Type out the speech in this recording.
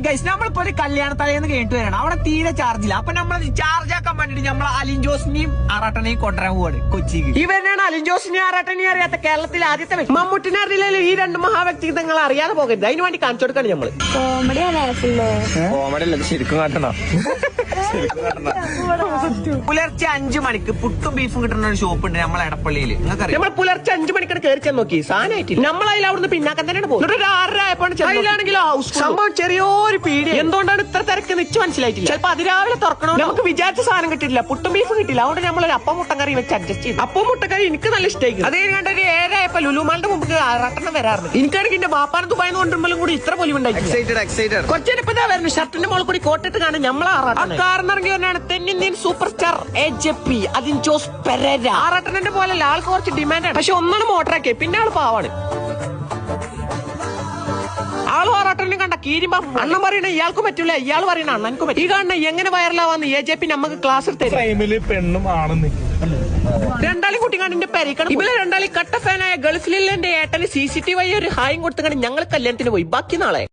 Guys നമ്മളിപ്പോ ഒരു കല്യാണ തലേന്ന് കേട്ട് വരണം. അവിടെ തീരെ ചാർജില്ല. അപ്പൊ നമ്മൾ ചാർജ് ആക്കാൻ വേണ്ടിട്ട് നമ്മൾ അലിൻ ജോസിനെയും ആറാട്ടനെയും കൊണ്ടുവരാൻ പോവാണ് കൊച്ചിക്ക്. ഇവനാണ് അലിൻ ജോസിനെയും ആറാട്ടനെയും അറിയാത്ത കേരളത്തിലെ ആദ്യത്തെ വ്യക്തി. മമ്മൂട്ടിനെ അറിയില്ലല്ലോ. ഈ രണ്ട് മഹാവ്യക്തിത്വങ്ങൾ അറിയാതെ പോകരുത്. അതിന് വേണ്ടി കാണിച്ചു കൊടുക്കാണ് നമ്മള്. കോമഡി അല്ല, ശരിക്കും കാട്ടണം. പുലർച്ചെ 5 മണിക്ക് പുട്ടും ബീഫും കിട്ടുന്ന ഒരു ഷോപ്പ് ഉണ്ട് നമ്മളെ എടപ്പള്ളിയിൽ. നമ്മൾ പുലർച്ചെ 5 മണിക്കാണ് കയറി ചെന്ന് നോക്കി. സാധനമായിട്ട് നമ്മളതിൽ അവിടുന്ന് പിന്നാക്കം തന്നെയാണ് പോകുന്നത്. 6:30 ആയപ്പോഴാണെങ്കിലോ സംഭവം ചെറിയൊരു പീടി. എന്തുകൊണ്ടാണ് ഇത്ര തിരക്ക് നിച്ച് മനസ്സിലായിട്ടില്ല. ചിലപ്പോ അതിരാവിലെ തുറക്കണോ. നമുക്ക് വിചാരിച്ച സാധനം കിട്ടില്ല. പുട്ടും ബീഫും കിട്ടില്ല. അതുകൊണ്ട് നമ്മളൊരു അപ്പം മുട്ടക്കറി വെച്ച് അഡ്ജസ്റ്റ് ചെയ്തു. അപ്പം മുട്ടക്കറി എനിക്ക് നല്ല ഇഷ്ടമായി. അതേ കണ്ട ഒരു 7 ആയപ്പോ ലുലുമാളിന്റെ മുമ്പ് ആറാട്ടെണ്ണം വരാറുണ്ട്. എനിക്കാണെങ്കിൽ എന്റെ ബാപ്പാനെ ദുബായിന്ന് കൊണ്ടുമ്പോഴും കൂടി ഇത്ര പൊലിവുണ്ടായി. കൊച്ചിനിപ്പതാ വരുന്നു. ഷർട്ടിന്റെ മോൾ കൂടി കോട്ടിട്ട് കാണാൻ നമ്മളെ ആറാട്ടൻ കാറിനിറങ്ങി വന്നാണ് തെന്നിന്ത്യൻ super star AJP Alin Jose Perera. ആറാട്ടനെ പോലല്ല, ആൾക്ക് കുറച്ച് ഡിമാൻഡാണ്. പക്ഷെ ഒന്നാണ് മോട്ടറാക്കി, പിന്നെ ആള് പാവാണ്. ആള് ആറാട്ടനെ കണ്ട കീരിമ്പ അണ്ണൻ പറയണ ഇയാൾക്കും പറ്റൂല, ഇയാൾ പറയണ അണ്ണനും പറ്റും. ഈ കാണുന്ന എങ്ങനെ വൈറലാവാന്ന് AJP നമുക്ക് ക്ലാസ് എടുത്ത് പെണ്ണും ആണെന്ന് രണ്ടാളി കുട്ടികാണിന്റെ പരിക്കണം. ഇവരെ രണ്ടാളി കട്ട ഫാനായ ഗൾഫിലെ ഏട്ടന് CCTV ഒരു ഹായും കൊടുത്തുകൊണ്ട് ഞങ്ങൾ കല്യാണത്തിന് പോയി. ബാക്കി നാളെ